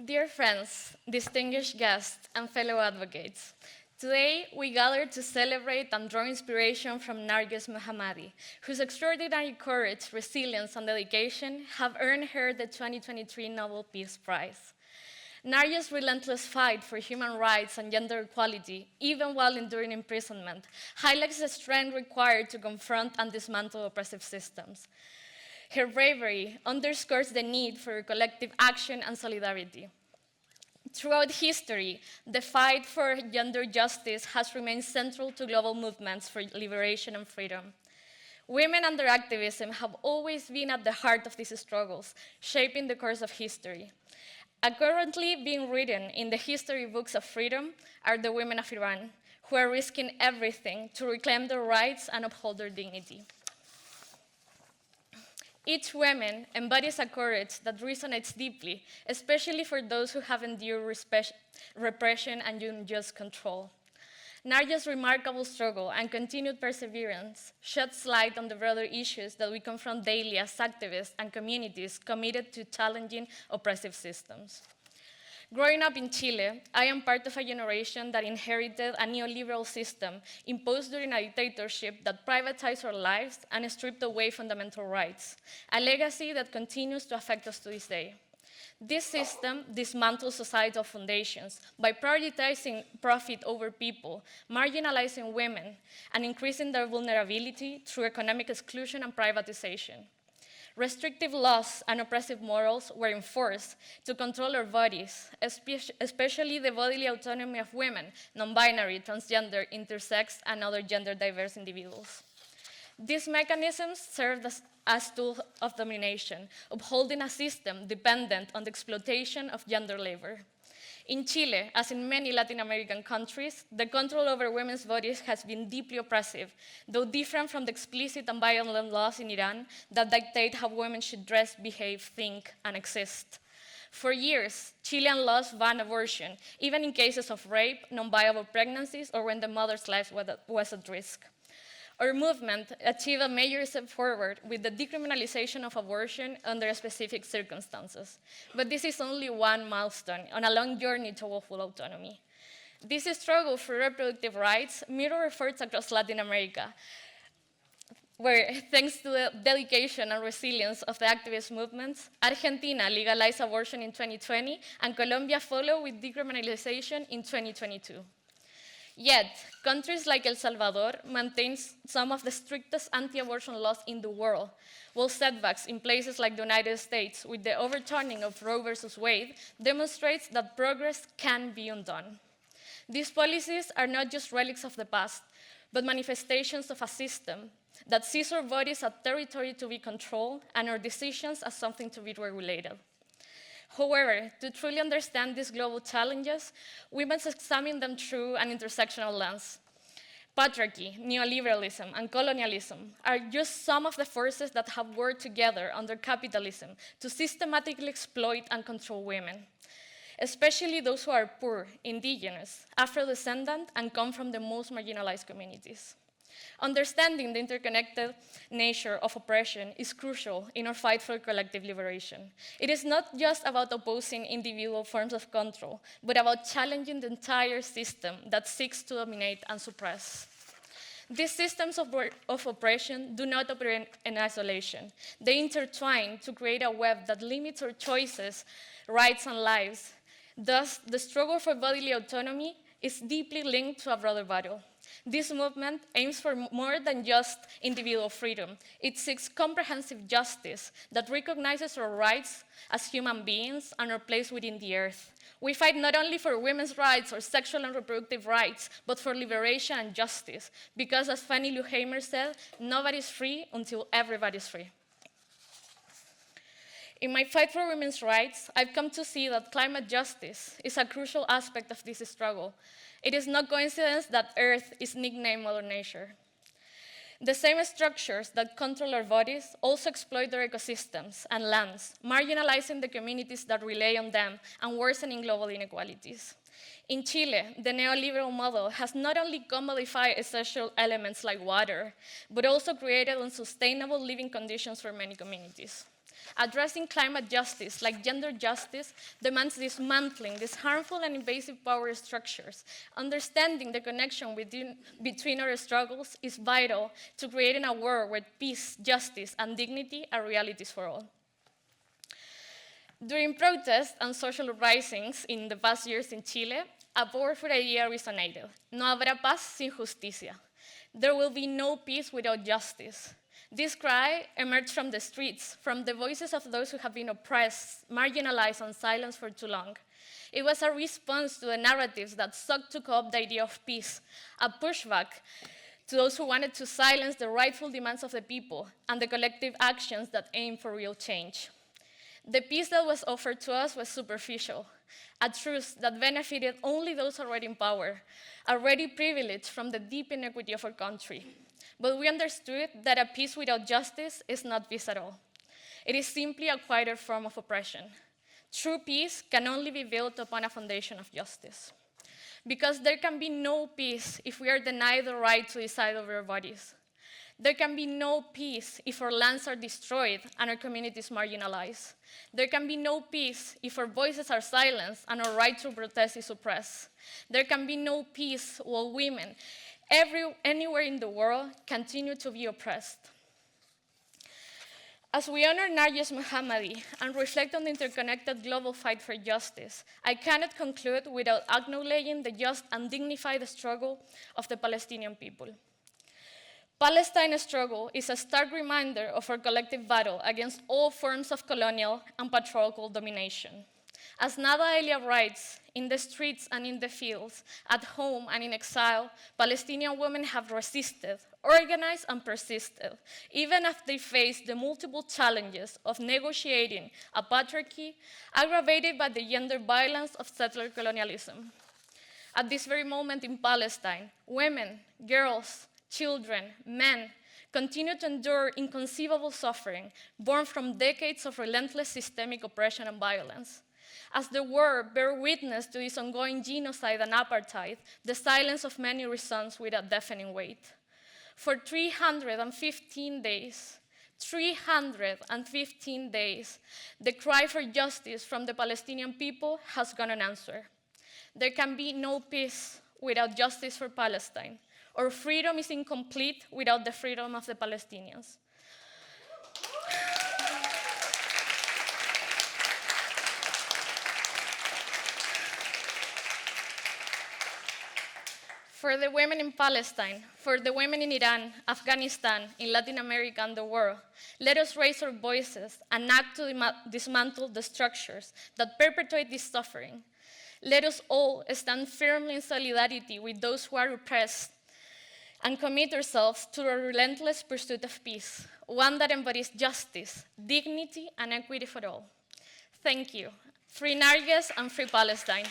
Dear friends, distinguished guests, and fellow advocates, today we gather to celebrate and draw inspiration from Narges Mohammadi, whose extraordinary courage, resilience, and dedication have earned her the 2023 Nobel Peace Prize. Narges' relentless fight for human rights and gender equality, even while enduring imprisonment, highlights the strength required to confront and dismantle oppressive systems. Her bravery underscores the need for collective action and solidarity. Throughout history, the fight for gender justice has remained central to global movements for liberation and freedom. Women and their activism have always been at the heart of these struggles, shaping the course of history. Currently being written in the history books of freedom are the women of Iran, who are risking everything to reclaim their rights and uphold their dignity. Each woman embodies a courage that resonates deeply, especially for those who have endured repression and unjust control. Narges' remarkable struggle and continued perseverance sheds light on the broader issues that we confront daily as activists and communities committed to challenging oppressive systems. Growing up in Chile, I am part of a generation that inherited a neoliberal system imposed during a dictatorship that privatized our lives and stripped away fundamental rights, a legacy that continues to affect us to this day. This system dismantles societal foundations by prioritizing profit over people, marginalizing women, and increasing their vulnerability through economic exclusion and privatization. Restrictive laws and oppressive morals were enforced to control our bodies, especially the bodily autonomy of women, non-binary, transgender, intersex, and other gender-diverse individuals. These mechanisms served as tools of domination, upholding a system dependent on the exploitation of gender labor. In Chile, as in many Latin American countries, the control over women's bodies has been deeply oppressive, though different from the explicit and violent laws in Iran that dictate how women should dress, behave, think, and exist. For years, Chilean laws ban abortion, even in cases of rape, non-viable pregnancies, or when the mother's life was at risk. Our movement achieved a major step forward with the decriminalization of abortion under specific circumstances. But this is only one milestone on a long journey toward full autonomy. This struggle for reproductive rights mirrors efforts across Latin America, where, thanks to the dedication and resilience of the activist movements, Argentina legalized abortion in 2020, and Colombia followed with decriminalization in 2022. Yet, countries like El Salvador maintain some of the strictest anti-abortion laws in the world, while setbacks in places like the United States with the overturning of Roe versus Wade demonstrates that progress can be undone. These policies are not just relics of the past, but manifestations of a system that sees our bodies as territory to be controlled and our decisions as something to be regulated. However, to truly understand these global challenges, we must examine them through an intersectional lens. Patriarchy, neoliberalism, and colonialism are just some of the forces that have worked together under capitalism to systematically exploit and control women, especially those who are poor, indigenous, Afro-descendant, and come from the most marginalized communities. Understanding the interconnected nature of oppression is crucial in our fight for collective liberation. It is not just about opposing individual forms of control, but about challenging the entire system that seeks to dominate and suppress. These systems of oppression do not operate in isolation. They intertwine to create a web that limits our choices, rights, and lives. Thus, the struggle for bodily autonomy is deeply linked to a broader battle. This movement aims for more than just individual freedom. It seeks comprehensive justice that recognizes our rights as human beings and our place within the earth. We fight not only for women's rights or sexual and reproductive rights, but for liberation and justice, because as Fannie Lou Hamer said, nobody's free until everybody's free. In my fight for women's rights, I've come to see that climate justice is a crucial aspect of this struggle. It is no coincidence that Earth is nicknamed Mother Nature. The same structures that control our bodies also exploit their ecosystems and lands, marginalizing the communities that rely on them and worsening global inequalities. In Chile, the neoliberal model has not only commodified essential elements like water, but also created unsustainable living conditions for many communities. Addressing climate justice, like gender justice, demands dismantling these harmful and invasive power structures. Understanding the connection between our struggles is vital to creating a world where peace, justice, and dignity are realities for all. During protests and social risings in the past years in Chile, a powerful idea resonated. No habrá paz sin justicia. There will be no peace without justice. This cry emerged from the streets, from the voices of those who have been oppressed, marginalized, and silenced for too long. It was a response to the narratives that sought to co-opt the idea of peace, a pushback to those who wanted to silence the rightful demands of the people and the collective actions that aim for real change. The peace that was offered to us was superficial, a truce that benefited only those already in power, already privileged from the deep inequity of our country. But we understood that a peace without justice is not peace at all. It is simply a quieter form of oppression. True peace can only be built upon a foundation of justice. Because there can be no peace if we are denied the right to decide over our bodies. There can be no peace if our lands are destroyed and our communities marginalized. There can be no peace if our voices are silenced and our right to protest is suppressed. There can be no peace while women anywhere in the world continue to be oppressed. As we honor Narges Mohammadi and reflect on the interconnected global fight for justice, I cannot conclude without acknowledging the just and dignified struggle of the Palestinian people. Palestine's struggle is a stark reminder of our collective battle against all forms of colonial and patriarchal domination. As Nada Elia writes, in the streets and in the fields, at home and in exile, Palestinian women have resisted, organized, and persisted, even as they face the multiple challenges of negotiating a patriarchy aggravated by the gender violence of settler colonialism. At this very moment in Palestine, women, girls, children, men, continue to endure inconceivable suffering born from decades of relentless systemic oppression and violence. As the world bears witness to this ongoing genocide and apartheid, the silence of many resounds with a deafening weight. For 315 days, the cry for justice from the Palestinian people has gone unanswered. There can be no peace without justice for Palestine. Our freedom is incomplete without the freedom of the Palestinians. For the women in Palestine, for the women in Iran, Afghanistan, in Latin America, and the world, let us raise our voices and act to dismantle the structures that perpetuate this suffering. Let us all stand firmly in solidarity with those who are oppressed and commit ourselves to a relentless pursuit of peace, one that embodies justice, dignity, and equity for all. Thank you. Free Narges and free Palestine.